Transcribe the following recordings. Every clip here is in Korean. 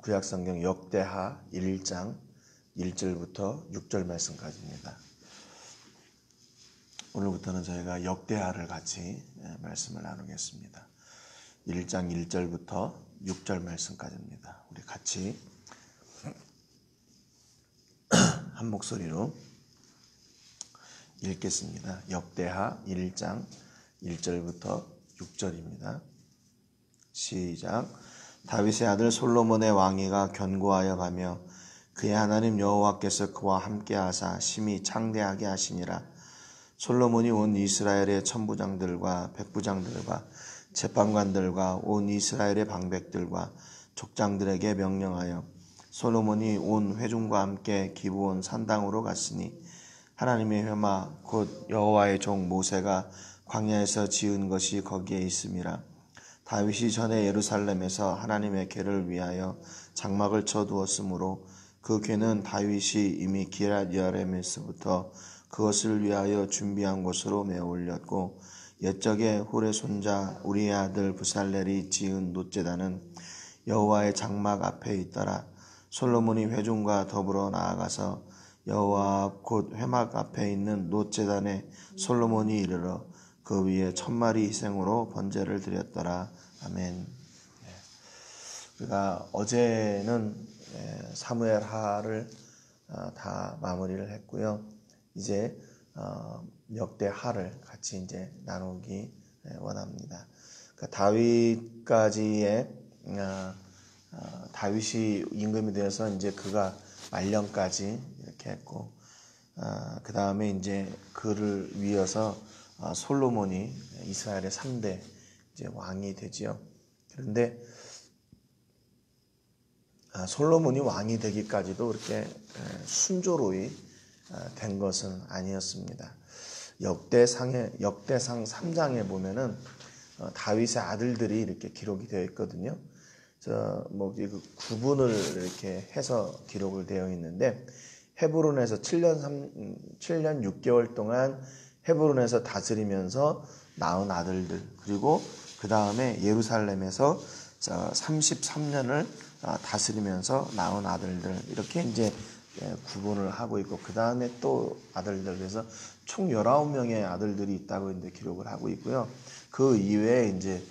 구약성경 역대하 1장 1절부터 6절 말씀까지입니다. 오늘부터는 저희가 역대하를 같이 말씀을 나누겠습니다. 1장 1절부터 6절 말씀까지입니다. 우리 같이 한 목소리로 읽겠습니다. 역대하 1장 1절부터 6절입니다. 시작. 다윗의 아들 솔로몬의 왕위가 견고하여 가며 그의 하나님 여호와께서 그와 함께 하사 심히 창대하게 하시니라. 솔로몬이 온 이스라엘의 천부장들과 백부장들과 재판관들과 온 이스라엘의 방백들과 족장들에게 명령하여 솔로몬이 온 회중과 함께 기브온 산당으로 갔으니 하나님의 회막 곧 여호와의 종 모세가 광야에서 지은 것이 거기에 있음이라. 다윗이 전에 예루살렘에서 하나님의 궤를 위하여 장막을 쳐두었으므로 그 궤는 다윗이 이미 기럇 여아림에서부터 그것을 위하여 준비한 곳으로 메어 올렸고, 옛적에 훌의 손자 우리의 아들 부살렐이 지은 놋제단은 여호와의 장막 앞에 있더라. 솔로몬이 회중과 더불어 나아가서 여호와 앞 곧 회막 앞에 있는 놋제단에 솔로몬이 이르러 그 위에 1000마리 희생으로 번제를 드렸더라. 아멘. 우리가 어제는 사무엘하를 다 마무리를 했고요. 이제 역대하를 같이 이제 나누기 원합니다. 그러니까 다윗이 임금이 되어서 이제 그가 말년까지 이렇게 했고, 그 다음에 이제 그를 위해서 솔로몬이 이스라엘의 3대 이제 왕이 되지요. 그런데 솔로몬이 왕이 되기까지도 그렇게 순조로이 된 것은 아니었습니다. 역대상 3장에 보면은 다윗의 아들들이 이렇게 기록이 되어 있거든요. 그 구분을 이렇게 해서 기록을 되어 있는데, 헤브론에서 7년 6개월 동안 헤브론에서 다스리면서 낳은 아들들, 그리고 그 다음에 예루살렘에서 33년을 다스리면서 낳은 아들들, 이렇게 이제 구분을 하고 있고, 그 다음에 또 아들들, 그래서 총 19명의 아들들이 있다고 이제 기록을 하고 있고요. 그 이외에 이제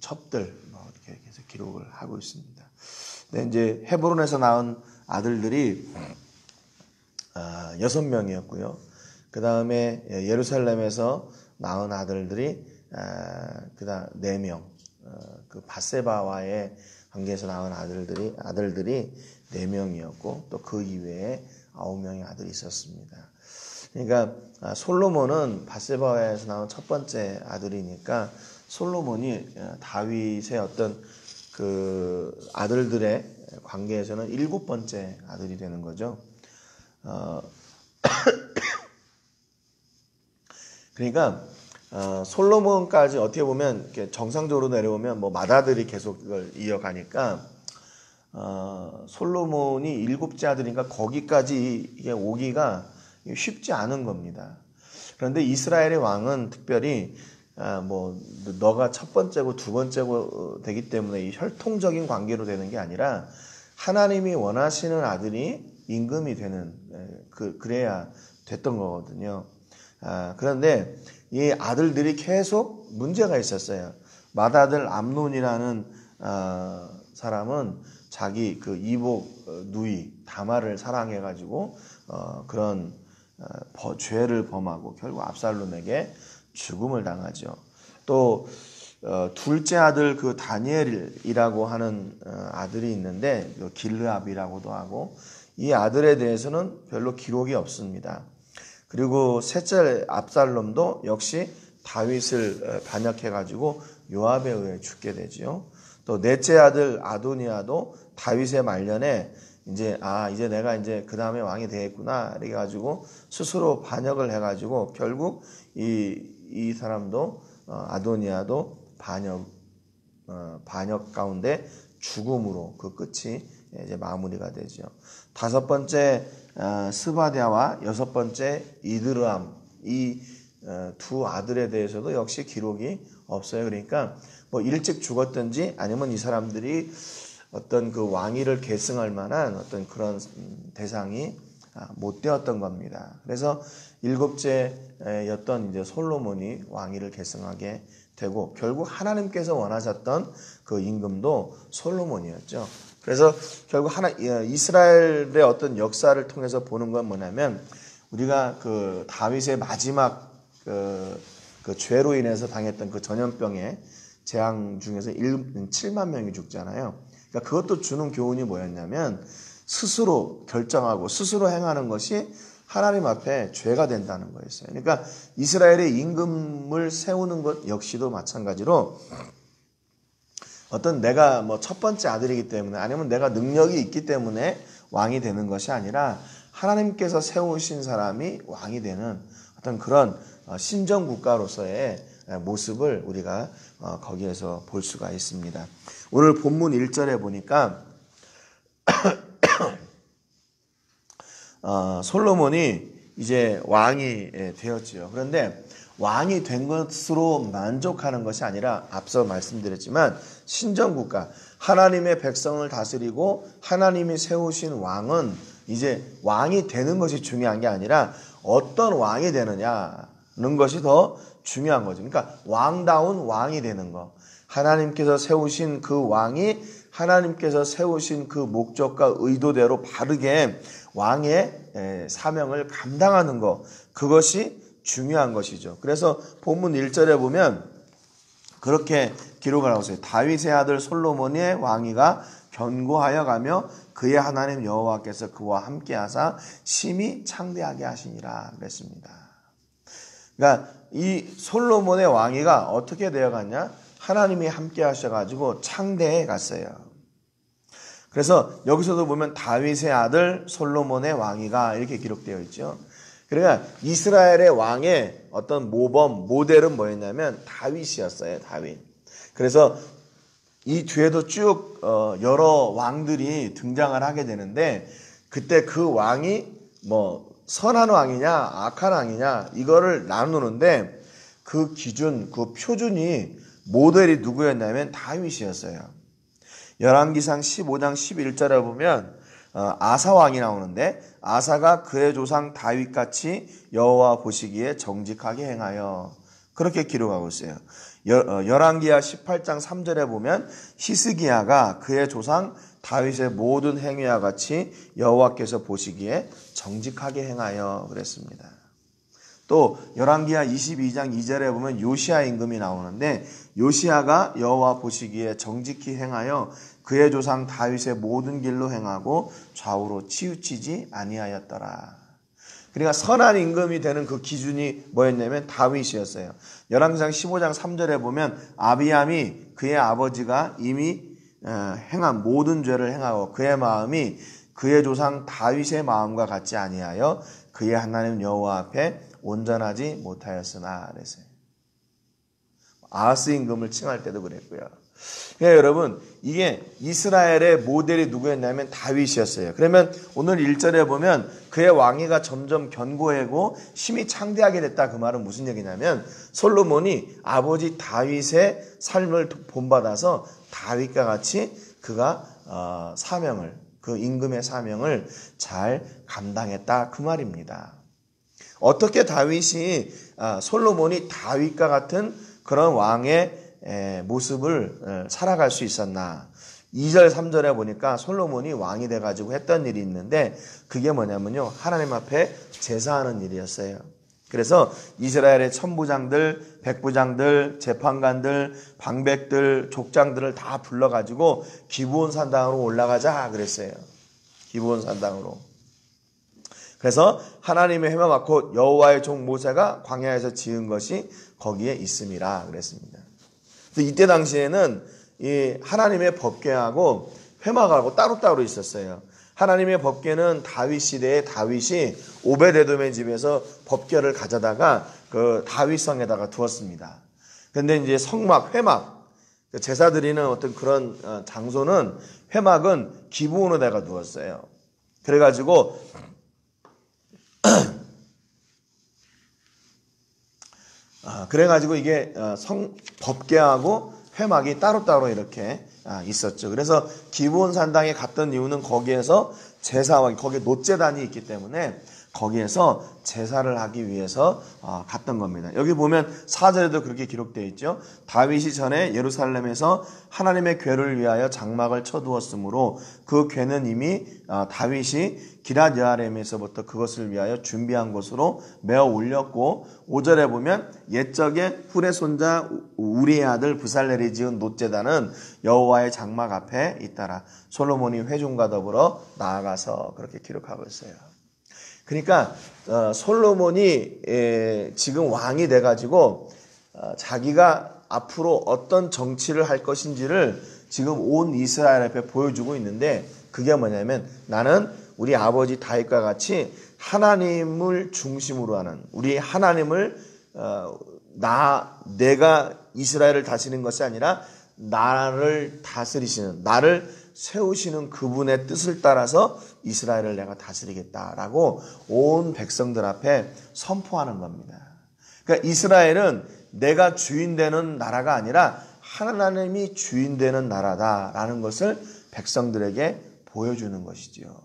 첩들 이렇게 계속 기록을 하고 있습니다. 근데 이제 헤브론에서 낳은 아들들이 6명이었고요. 그 다음에 예루살렘에서 낳은 아들들이 그다음 4명, 그 밧세바와의 관계에서 낳은 아들들이 4명이었고, 또 그 이외에 9명의 아들이 있었습니다. 그러니까 솔로몬은 밧세바와에서 나온 첫 번째 아들이니까 솔로몬이 다윗의 어떤 그 아들들의 관계에서는 7번째 아들이 되는 거죠. 그러니까 솔로몬까지 어떻게 보면 이렇게 정상적으로 내려오면 맏아들이 계속 이걸 이어가니까 솔로몬이 7째 아들이니까 거기까지 이게 오기가 쉽지 않은 겁니다. 그런데 이스라엘의 왕은 특별히 너가 첫 번째고 두 번째고 되기 때문에 이 혈통적인 관계로 되는 게 아니라 하나님이 원하시는 아들이 임금이 되는, 그래야 됐던 거거든요. 그런데 이 아들들이 계속 문제가 있었어요. 맏아들 암논이라는 사람은 자기 그 이복 누이 다말을 사랑해가지고 그런 죄를 범하고 결국 압살롬에게 죽음을 당하죠. 또 둘째 아들 그 다니엘이라고 하는 아들이 있는데 길르압이라고도 하고, 이 아들에 대해서는 별로 기록이 없습니다. 그리고 셋째 압살롬도 역시 다윗을 반역해가지고 요압에 의해 죽게 되죠. 또 넷째 아들 아도니아도 다윗의 말년에 이제 내가 이제 그 다음에 왕이 되겠구나 이렇게 가지고 스스로 반역을 해가지고 결국 이 사람도 아도니아도 반역 가운데 죽음으로 그 끝이 이제 마무리가 되죠. 5번째 스바랴와 6번째 이드르암, 이 두 아들에 대해서도 역시 기록이 없어요. 그러니까 뭐 일찍 죽었든지 아니면 이 사람들이 어떤 그 왕위를 계승할 만한 어떤 그런 대상이 못 되었던 겁니다. 그래서 7째였던 이제 솔로몬이 왕위를 계승하게 되고 결국 하나님께서 원하셨던 그 임금도 솔로몬이었죠. 그래서 결국 이스라엘의 어떤 역사를 통해서 보는 건 뭐냐면 우리가 그 다윗의 마지막 그 죄로 인해서 당했던 그 전염병의 재앙 중에서 7만 명이 죽잖아요. 그러니까 그것도 주는 교훈이 뭐였냐면 스스로 결정하고 스스로 행하는 것이 하나님 앞에 죄가 된다는 거였어요. 그러니까 이스라엘의 임금을 세우는 것 역시도 마찬가지로 어떤 내가 뭐 첫 번째 아들이기 때문에 아니면 내가 능력이 있기 때문에 왕이 되는 것이 아니라 하나님께서 세우신 사람이 왕이 되는 어떤 그런 신정 국가로서의 모습을 우리가 거기에서 볼 수가 있습니다. 오늘 본문 1절에 보니까 솔로몬이 이제 왕이 되었지요. 그런데 왕이 된 것으로 만족하는 것이 아니라 앞서 말씀드렸지만 신정국가, 하나님의 백성을 다스리고 하나님이 세우신 왕은 이제 왕이 되는 것이 중요한 게 아니라 어떤 왕이 되느냐는 것이 더 중요한 거죠. 그러니까 왕다운 왕이 되는 거. 하나님께서 세우신 그 왕이 하나님께서 세우신 그 목적과 의도대로 바르게 왕의 사명을 감당하는 것, 그것이 중요한 것이죠. 그래서 본문 1절에 보면 그렇게 기록을 하고 있어요. 다윗의 아들 솔로몬의 왕위가 견고하여 가며 그의 하나님 여호와께서 그와 함께 하사 심히 창대하게 하시니라 그랬습니다. 그러니까 이 솔로몬의 왕위가 어떻게 되어갔냐? 하나님이 함께 하셔가지고 창대해 갔어요. 그래서 여기서도 보면 다윗의 아들 솔로몬의 왕위가 이렇게 기록되어 있죠. 그러니까 이스라엘의 왕의 어떤 모범, 모델은 뭐였냐면 다윗이었어요. 다윗. 그래서 이 뒤에도 쭉 여러 왕들이 등장을 하게 되는데 그때 그 왕이 뭐 선한 왕이냐 악한 왕이냐 이거를 나누는데 그 기준, 그 표준이 모델이 누구였냐면 다윗이었어요. 열왕기상 15장 11절에 보면 아사 왕이 나오는데 아사가 그의 조상 다윗같이 여호와 보시기에 정직하게 행하여 그렇게 기록하고 있어요. 열왕기하 18장 3절에 보면 히스기야가 그의 조상 다윗의 모든 행위와 같이 여호와께서 보시기에 정직하게 행하여 그랬습니다. 또 열왕기하 22장 2절에 보면 요시야 임금이 나오는데 요시야가 여호와 보시기에 정직히 행하여 그의 조상 다윗의 모든 길로 행하고 좌우로 치우치지 아니하였더라. 그러니까 선한 임금이 되는 그 기준이 뭐였냐면 다윗이었어요. 열왕기상 15장 3절에 보면 아비암이 그의 아버지가 이미 행한 모든 죄를 행하고 그의 마음이 그의 조상 다윗의 마음과 같지 아니하여 그의 하나님 여호와 앞에 온전하지 못하였으나 그랬어요. 아하스 임금을 칭할 때도 그랬고요. 그러니까 여러분 이게 이스라엘의 모델이 누구였냐면 다윗이었어요. 그러면 오늘 1절에 보면 그의 왕위가 점점 견고하고 심히 창대하게 됐다. 그 말은 무슨 얘기냐면 솔로몬이 아버지 다윗의 삶을 본받아서 다윗과 같이 그가 사명을 그 임금의 사명을 잘 감당했다. 그 말입니다. 어떻게 다윗이 솔로몬이 다윗과 같은 그런 왕의 모습을 살아갈 수 있었나? 2절 3절에 보니까 솔로몬이 왕이 돼가지고 했던 일이 있는데 그게 뭐냐면요 하나님 앞에 제사하는 일이었어요. 그래서 이스라엘의 천부장들, 백부장들, 재판관들, 방백들, 족장들을 다 불러가지고 기브온 산당으로 올라가자 그랬어요. 기브온 산당으로. 그래서 하나님의 회막 곧 여호와의 종 모세가 광야에서 지은 것이 거기에 있음이라 그랬습니다. 이때 당시에는 이 하나님의 법궤하고 회막하고 따로따로 있었어요. 하나님의 법궤는 다윗 시대에 다윗이 오베데돔의 집에서 법궤를 가져다가 그 다윗성에다가 두었습니다. 그런데 이제 성막, 회막, 제사 드리는 어떤 그런 장소는 회막은 기브온에다가 두었어요. 그래가지고 그래가지고 이게 법궤하고 회막이 따로따로 이렇게 있었죠. 그래서 기브온 산당에 갔던 이유는 거기에서 제사와 거기에 놋제단이 있기 때문에 거기에서 제사를 하기 위해서 갔던 겁니다. 여기 보면 4절에도 그렇게 기록되어 있죠. 다윗이 전에 예루살렘에서 하나님의 궤를 위하여 장막을 쳐두었으므로 그 궤는 이미 다윗이 기럇 여아림에서부터 그것을 위하여 준비한 곳으로 메어 올렸고 5절에 보면 옛적에 훌의 손자 우리의 아들 부살렐이 지은 놋제단은 여호와의 장막 앞에 있더라. 솔로몬이 회중과 더불어 나아가서 그렇게 기록하고 있어요. 그러니까 솔로몬이 지금 왕이 돼가지고 자기가 앞으로 어떤 정치를 할 것인지를 지금 온 이스라엘 앞에 보여주고 있는데 그게 뭐냐면 나는 우리 아버지 다윗과 같이 하나님을 중심으로 하는 우리 하나님을 내가 이스라엘을 다스리는 것이 아니라 나를 다스리시는 나를 세우시는 그분의 뜻을 따라서 이스라엘을 내가 다스리겠다라고 온 백성들 앞에 선포하는 겁니다. 그러니까 이스라엘은 내가 주인 되는 나라가 아니라 하나님이 주인 되는 나라다라는 것을 백성들에게 보여주는 것이지요.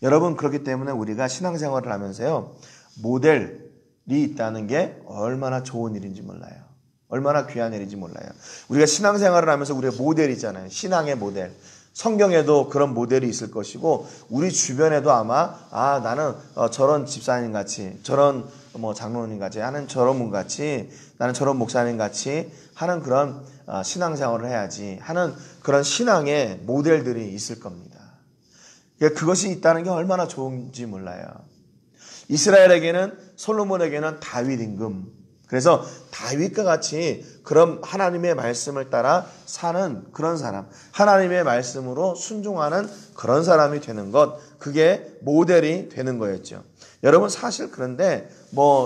여러분 그렇기 때문에 우리가 신앙생활을 하면서요. 모델이 있다는 게 얼마나 좋은 일인지 몰라요. 얼마나 귀한 일인지 몰라요. 우리가 신앙생활을 하면서 우리의 모델이 있잖아요. 신앙의 모델. 성경에도 그런 모델이 있을 것이고 우리 주변에도 아마 나는 저런 집사님 같이 저런 장로님 같이 하는 저런 분 같이 나는 저런 목사님 같이 하는 그런 신앙생활을 해야지 하는 그런 신앙의 모델들이 있을 겁니다. 그것이 있다는 게 얼마나 좋은지 몰라요. 이스라엘에게는 솔로몬에게는 다윗 임금 그래서 다윗과 같이 그런 하나님의 말씀을 따라 사는 그런 사람, 하나님의 말씀으로 순종하는 그런 사람이 되는 것, 그게 모델이 되는 거였죠. 여러분 사실 그런데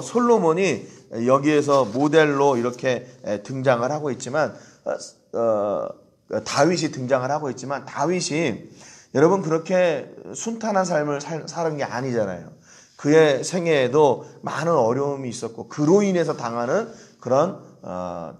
솔로몬이 여기에서 모델로 이렇게 등장을 하고 있지만 다윗이 등장을 하고 있지만 다윗이 여러분 그렇게 순탄한 삶을 사는 게 아니잖아요. 그의 생애에도 많은 어려움이 있었고 그로 인해서 당하는 그런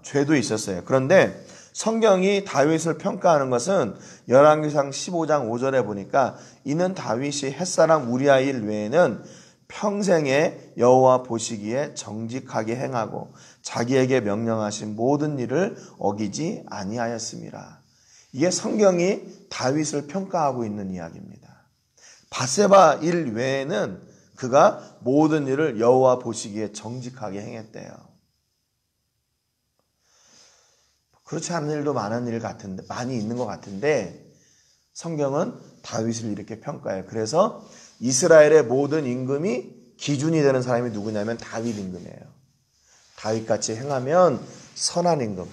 죄도 있었어요. 그런데 성경이 다윗을 평가하는 것은 열왕기상 15장 5절에 보니까 이는 다윗이 햇사람 우리아 일 외에는 평생에 여호와 보시기에 정직하게 행하고 자기에게 명령하신 모든 일을 어기지 아니하였습니다. 이게 성경이 다윗을 평가하고 있는 이야기입니다. 밧세바 일 외에는 그가 모든 일을 여호와 보시기에 정직하게 행했대요. 그렇지 않은 일도 많은 일 같은데 많이 있는 것 같은데 성경은 다윗을 이렇게 평가해요. 그래서 이스라엘의 모든 임금이 기준이 되는 사람이 누구냐면 다윗 임금이에요. 다윗같이 행하면 선한 임금,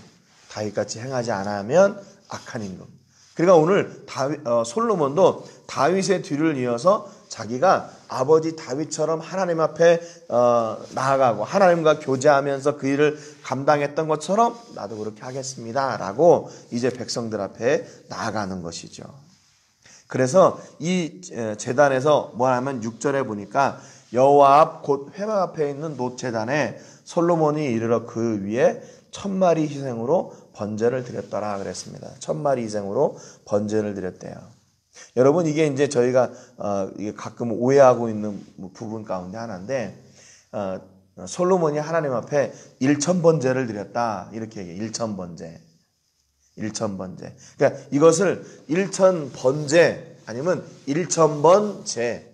다윗같이 행하지 않으면 악한 임금. 그러니까 오늘 솔로몬도 다윗의 뒤를 이어서 자기가 아버지 다윗처럼 하나님 앞에 나아가고 하나님과 교제하면서 그 일을 감당했던 것처럼 나도 그렇게 하겠습니다 라고 이제 백성들 앞에 나아가는 것이죠. 그래서 이 제단에서 뭐냐면 6절에 보니까 여호와 앞 곧 회막 앞에 있는 놋제단에 솔로몬이 이르러 그 위에 1000마리 희생으로 번제를 드렸더라 그랬습니다. 1000마리 희생으로 번제를 드렸대요. 여러분 이게 이제 저희가 이게 가끔 오해하고 있는 부분 가운데 하나인데 솔로몬이 하나님 앞에 1000번제를 드렸다 이렇게 얘기해요. 1000번제. 그러니까 이것을 1000번제 아니면 1000번제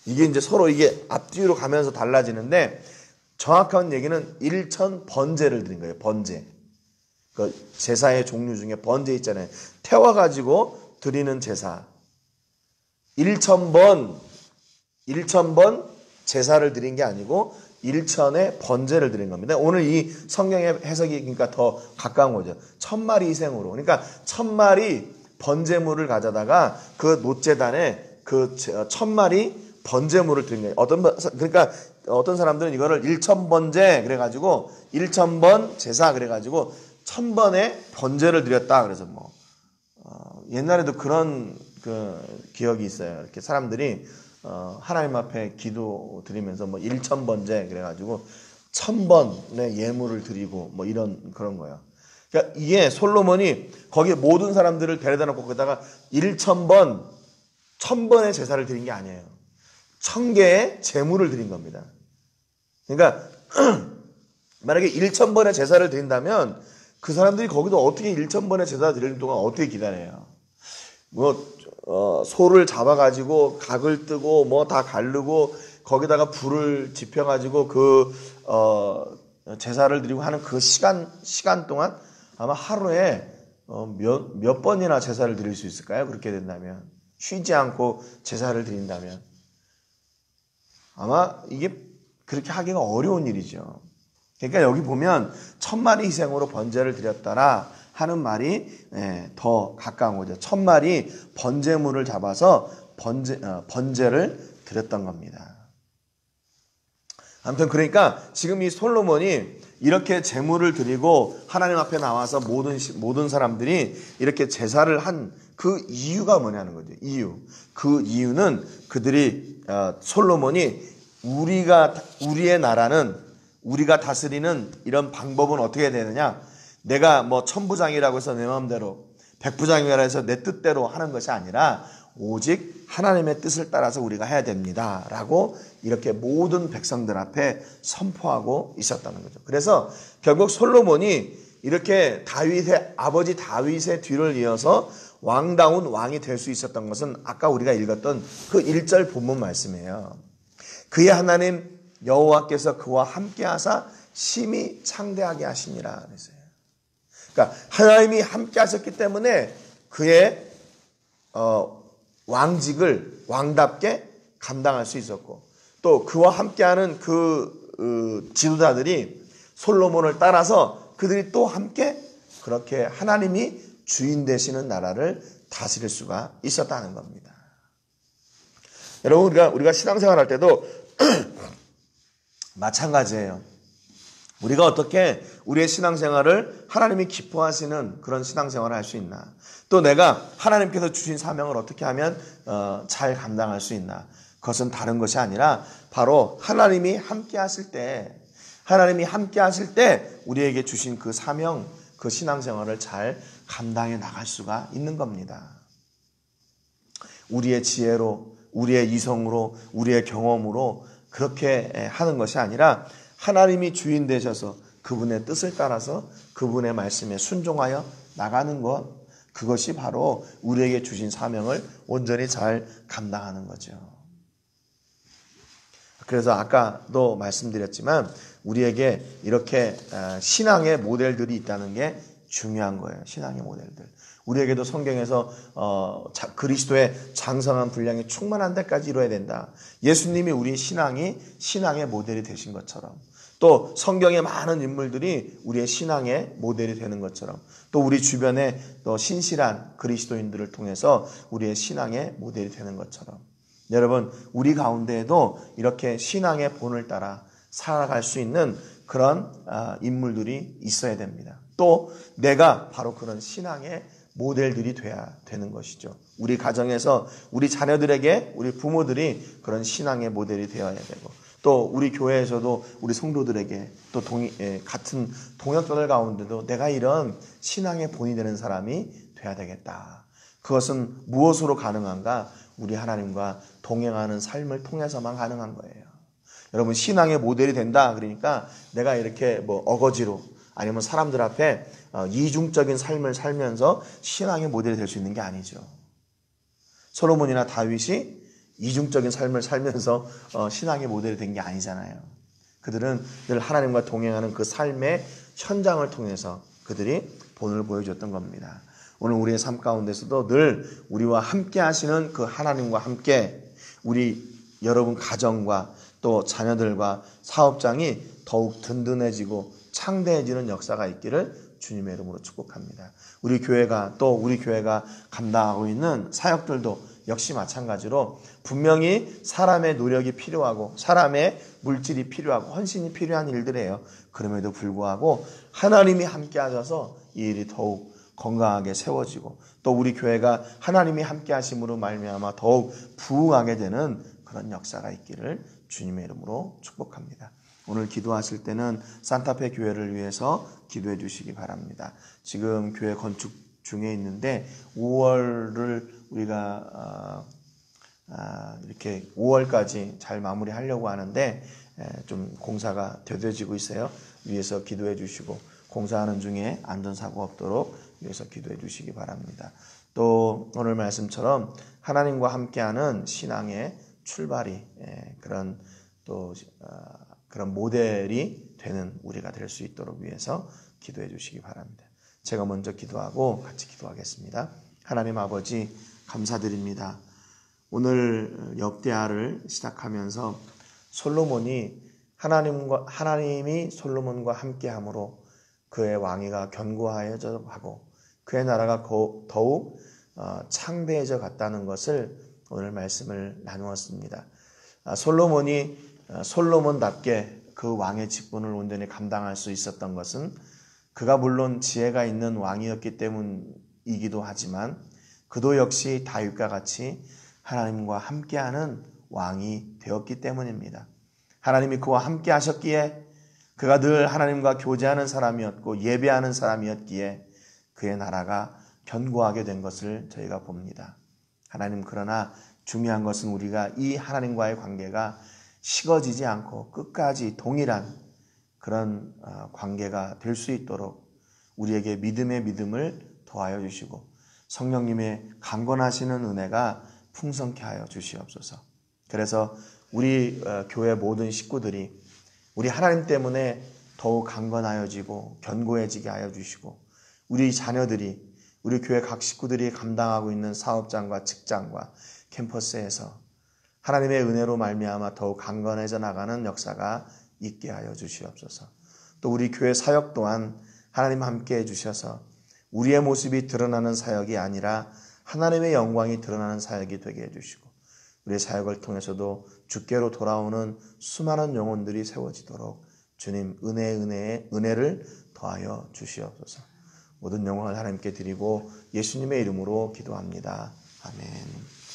이게 이제 서로 이게 앞뒤로 가면서 달라지는데 정확한 얘기는 1000번제를 드린 거예요. 번제. 그 제사의 종류 중에 번제 있잖아요. 태워가지고 드리는 제사. 1000번 제사를 드린 게 아니고 1000의 번제를 드린 겁니다. 오늘 이 성경의 해석이 그러니까 더 가까운 거죠. 1000마리 희생으로. 그러니까 1000마리 번제물을 가져다가 그 놋제단에 그 1000마리 번제물을 드린 거예요. 그러니까 어떤 사람들은 이거를 1000번제 그래가지고 1000번 제사 그래가지고 1000번의 번제를 드렸다. 그래서 옛날에도 그런 그 기억이 있어요. 이렇게 사람들이 하나님 앞에 기도 드리면서 1000번제 그래가지고 1000번의 예물을 드리고 뭐 이런 그런 거예요. 그러니까 이게 솔로몬이 거기에 모든 사람들을 데려다 놓고 거기다가 1000번, 1000번의 제사를 드린 게 아니에요. 1000개의 제물을 드린 겁니다. 그러니까 만약에 1000번의 제사를 드린다면 그 사람들이 거기도 어떻게 1000번의 제사 드리는 동안 어떻게 기다려요? 소를 잡아가지고 각을 뜨고 뭐 다 가르고 거기다가 불을 지펴가지고 제사를 드리고 하는 그 시간 동안 아마 하루에 몇 번이나 제사를 드릴 수 있을까요? 그렇게 된다면 쉬지 않고 제사를 드린다면 아마 이게 그렇게 하기가 어려운 일이죠. 그러니까 여기 보면 1000마리 희생으로 번제를 드렸더라 하는 말이 더 가까운 거죠. 1000마리 번제물을 잡아서 번제를 드렸던 겁니다. 아무튼 그러니까 지금 이 솔로몬이 이렇게 제물을 드리고 하나님 앞에 나와서 모든 사람들이 이렇게 제사를 한 그 이유가 뭐냐는 거죠. 그 이유는 그들이 솔로몬이 우리의 나라는 우리가 다스리는 이런 방법은 어떻게 되느냐? 내가 뭐 천부장이라고 해서 내 마음대로, 백부장이라고 해서 내 뜻대로 하는 것이 아니라 오직 하나님의 뜻을 따라서 우리가 해야 됩니다라고 이렇게 모든 백성들 앞에 선포하고 있었다는 거죠. 그래서 결국 솔로몬이 이렇게 아버지 다윗의 뒤를 이어서 왕다운 왕이 될 수 있었던 것은 아까 우리가 읽었던 그 1절 본문 말씀이에요. 그의 하나님 여호와께서 그와 함께하사 심히 창대하게 하시니라 그랬어요. 그러니까 하나님이 함께 하셨기 때문에 그의 왕직을 왕답게 감당할 수 있었고 또 그와 함께하는 그 지도자들이 솔로몬을 따라서 그들이 또 함께 그렇게 하나님이 주인 되시는 나라를 다스릴 수가 있었다는 겁니다. 여러분 우리가 신앙생활 할 때도 마찬가지예요. 우리가 어떻게 우리의 신앙생활을 하나님이 기뻐하시는 그런 신앙생활을 할 수 있나? 또 내가 하나님께서 주신 사명을 어떻게 하면 잘 감당할 수 있나? 그것은 다른 것이 아니라 바로 하나님이 함께 하실 때 우리에게 주신 그 사명, 그 신앙생활을 잘 감당해 나갈 수가 있는 겁니다. 우리의 지혜로, 우리의 이성으로, 우리의 경험으로 그렇게 하는 것이 아니라 하나님이 주인 되셔서 그분의 뜻을 따라서 그분의 말씀에 순종하여 나가는 것, 그것이 바로 우리에게 주신 사명을 온전히 잘 감당하는 거죠. 그래서 아까도 말씀드렸지만 우리에게 이렇게 신앙의 모델들이 있다는 게 중요한 거예요. 신앙의 모델들. 우리에게도 성경에서 그리스도의 장성한 분량이 충만한 데까지 이루어야 된다. 예수님이 우리 신앙의 모델이 되신 것처럼 또 성경의 많은 인물들이 우리의 신앙의 모델이 되는 것처럼 또 우리 주변에 또 신실한 그리스도인들을 통해서 우리의 신앙의 모델이 되는 것처럼 여러분 우리 가운데에도 이렇게 신앙의 본을 따라 살아갈 수 있는 그런 인물들이 있어야 됩니다. 또 내가 바로 그런 신앙의 모델들이 돼야 되는 것이죠. 우리 가정에서 우리 자녀들에게 우리 부모들이 그런 신앙의 모델이 되어야 되고 또 우리 교회에서도 우리 성도들에게 또 같은 동역자들 가운데도 내가 이런 신앙의 본이 되는 사람이 돼야 되겠다. 그것은 무엇으로 가능한가? 우리 하나님과 동행하는 삶을 통해서만 가능한 거예요. 여러분 신앙의 모델이 된다 그러니까 내가 이렇게 어거지로 아니면 사람들 앞에 이중적인 삶을 살면서 신앙의 모델이 될 수 있는 게 아니죠. 솔로몬이나 다윗이 이중적인 삶을 살면서 신앙의 모델이 된 게 아니잖아요. 그들은 늘 하나님과 동행하는 그 삶의 현장을 통해서 그들이 본을 보여줬던 겁니다. 오늘 우리의 삶 가운데서도 늘 우리와 함께 하시는 그 하나님과 함께 우리 여러분 가정과 또 자녀들과 사업장이 더욱 든든해지고 창대해지는 역사가 있기를 주님의 이름으로 축복합니다. 우리 교회가 감당하고 있는 사역들도 역시 마찬가지로 분명히 사람의 노력이 필요하고 사람의 물질이 필요하고 헌신이 필요한 일들이에요. 그럼에도 불구하고 하나님이 함께 하셔서 이 일이 더욱 건강하게 세워지고 또 우리 교회가 하나님이 함께 하심으로 말미암아 더욱 부흥하게 되는 그런 역사가 있기를 주님의 이름으로 축복합니다. 오늘 기도하실 때는 산타페 교회를 위해서 기도해 주시기 바랍니다. 지금 교회 건축 중에 있는데 5월을 우리가 이렇게 5월까지 잘 마무리하려고 하는데 좀 공사가 되어지고 있어요. 위에서 기도해 주시고 공사하는 중에 안전사고 없도록 위에서 기도해 주시기 바랍니다. 또 오늘 말씀처럼 하나님과 함께하는 신앙의 출발이 그런 또 그런 모델이 되는 우리가 될 수 있도록 위해서 기도해 주시기 바랍니다. 제가 먼저 기도하고 같이 기도하겠습니다. 하나님 아버지 감사드립니다. 오늘 역대하를 시작하면서 솔로몬이 하나님이 솔로몬과 함께함으로 그의 왕위가 견고하여져 가고 그의 나라가 더욱 창대해져 갔다는 것을 오늘 말씀을 나누었습니다. 솔로몬이 솔로몬답게 그 왕의 직분을 온전히 감당할 수 있었던 것은 그가 물론 지혜가 있는 왕이었기 때문이기도 하지만 그도 역시 다윗과 같이 하나님과 함께하는 왕이 되었기 때문입니다. 하나님이 그와 함께 하셨기에 그가 늘 하나님과 교제하는 사람이었고 예배하는 사람이었기에 그의 나라가 견고하게 된 것을 저희가 봅니다. 하나님, 그러나 중요한 것은 우리가 이 하나님과의 관계가 식어지지 않고 끝까지 동일한 그런 관계가 될 수 있도록 우리에게 믿음의 믿음을 더하여 주시고 성령님의 강건하시는 은혜가 풍성케 하여 주시옵소서. 그래서 우리 교회 모든 식구들이 우리 하나님 때문에 더욱 강건하여지고 견고해지게 하여 주시고 우리 자녀들이 우리 교회 각 식구들이 감당하고 있는 사업장과 직장과 캠퍼스에서 하나님의 은혜로 말미암아 더욱 강건해져 나가는 역사가 있게 하여 주시옵소서. 또 우리 교회 사역 또한 하나님 함께 해주셔서 우리의 모습이 드러나는 사역이 아니라 하나님의 영광이 드러나는 사역이 되게 해주시고 우리의 사역을 통해서도 주께로 돌아오는 수많은 영혼들이 세워지도록 주님 은혜를 더하여 주시옵소서. 모든 영광을 하나님께 드리고 예수님의 이름으로 기도합니다. 아멘.